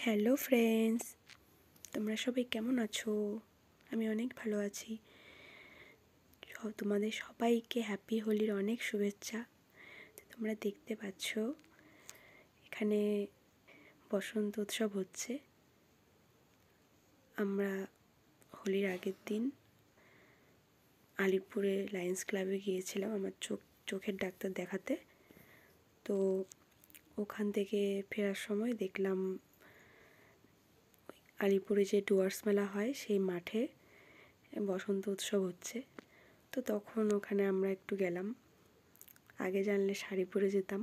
Hello friends, তোমরা সবাই কেমন আছো? আমি অনেক ভালো আছি। তোমাদের সবাইকে হ্যাপি হোলির অনেক শুভেচ্ছা। তোমরা দেখতে পাচ্ছ এখানে বসন্ত উৎসব হচ্ছে। আমরা হোলির আগের দিন আলিপুরে লায়ন্স ক্লাবে গিয়েছিলাম আমার চোখের ডাক্তার দেখাতে। তো ওখান থেকে ফেরার সময় দেখলাম আলিপুরে যে ডুয়ার্স মেলা হয় সেই মাঠে বসন্ত উৎসব হচ্ছে। তো তখন ওখানে আমরা একটু গেলাম। আগে জানলে শাড়ি পরে যেতাম।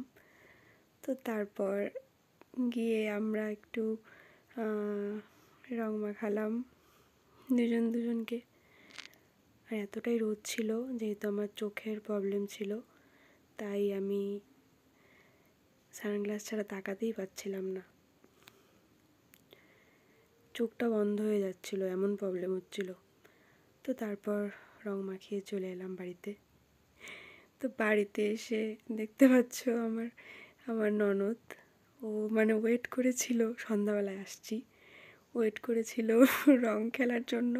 তো তারপর গিয়ে আমরা একটু রং মাখালাম দুজনকে। আর এতটাই রোদ ছিল, যেহেতু আমার চোখের প্রবলেম ছিল, তাই আমি সানগ্লাস ছাড়া তাকাতেই পারছিলাম না। চোখটা বন্ধ হয়ে যাচ্ছিল, এমন প্রবলেম হচ্ছিল। তো তারপর রং মাখিয়ে চলে এলাম বাড়িতে। তো বাড়িতে এসে দেখতে পাচ্ছ আমার ননদ, ও ওয়েট করেছিল, সন্ধ্যাবেলায় আসছি, ওয়েট করেছিল রং খেলার জন্য।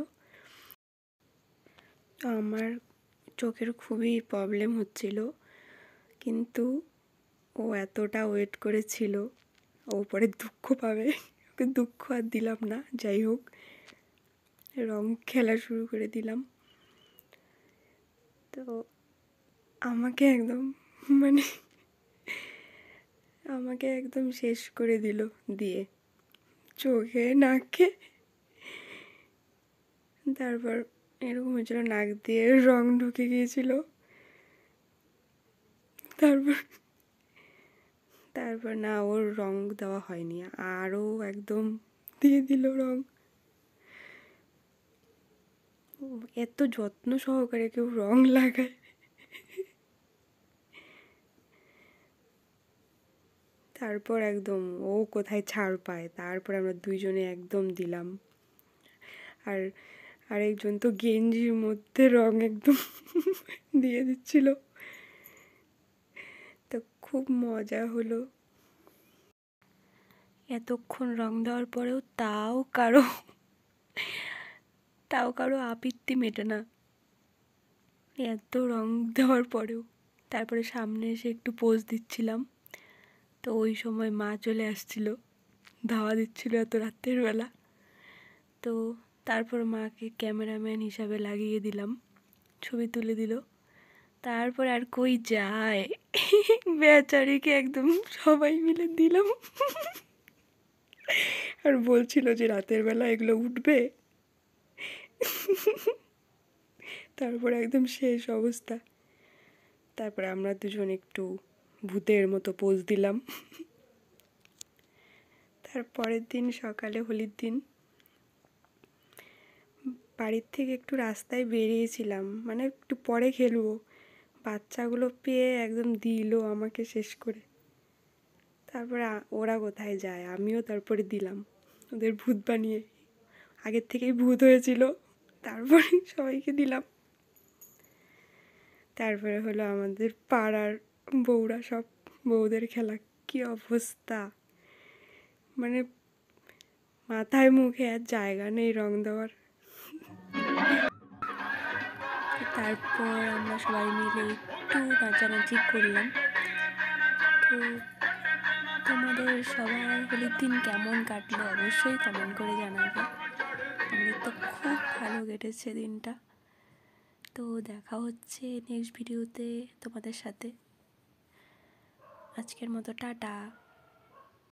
আমার চোখের খুবই প্রবলেম হচ্ছিল, কিন্তু ও এতটা ওয়েট করেছিল, ও পরে দুঃখ পাবে, ওকে দুঃখ আর দিলাম না। যাই হোক, রং খেলা শুরু করে দিলাম। তো আমাকে একদম শেষ করে দিল দিয়ে, চোখে নাকে। তারপর এরকম হয়েছিল, নাক দিয়ে রং ঢুকে গিয়েছিল। তারপর না, ওর রং দেওয়া হয়নি, আরও একদম দিয়ে দিল রং। এত যত্ন সহকারে কেউ রং লাগায়। তারপর একদম ও কোথায় ছাড় পায়, তারপর আমরা দুইজনে একদম দিলাম। আর আরেকজন তো গেঞ্জির মধ্যে রং একদম দিয়ে দিচ্ছিল। তো খুব মজা হলো। এতক্ষণ রং দেওয়ার পরেও তাও কারো আপত্তি মেটে না, এত রং দেওয়ার পরেও। তারপরে সামনে এসে একটু পোজ দিচ্ছিলাম, তো ওই সময় মা চলে আসছিল, ধাওয়া দিচ্ছিল এত রাতের বেলা। তো তারপর মাকে ক্যামেরাম্যান হিসাবে লাগিয়ে দিলাম, ছবি তুলে দিল। তারপর আর কই যায়, বেচারিকে একদম সবাই মিলে দিলাম। আর বলছিল যে রাতের বেলা এগুলো উঠবে। তারপর একদম শেষ অবস্থা। তারপরে আমরা দুজন একটু ভূতের মতো পোজ দিলাম। তারপরের দিন সকালে, হোলির দিন, বাড়ির থেকে একটু রাস্তায় বেরিয়েছিলাম, একটু পরে খেলবো। বাচ্চাগুলো পেয়ে একদম দিল আমাকে শেষ করে। তারপরে ওরা কোথায় যায়, আমিও তারপরে দিলাম ওদের ভূত বানিয়ে। আগের থেকেই ভূত হয়েছিল, তারপরে সবাইকে দিলাম। তারপরে হলো আমাদের পাড়ার বউরা, সব বউদের খেলা, কি অবস্থা! মাথায় মুখে আর জায়গা নেই রং দেওয়ার। তারপর আমরা সবাই মিলে একটু নাচানাচি করলাম। তো তোমাদের সবার হোলির দিন কেমন কাটলো অবশ্যই কমেন্ট করে জানাবে। আমাদের তো খুব ভালো কেটেছে দিনটা। তো দেখা হচ্ছে নেক্সট ভিডিওতে তোমাদের সাথে। আজকের মতো টাটা।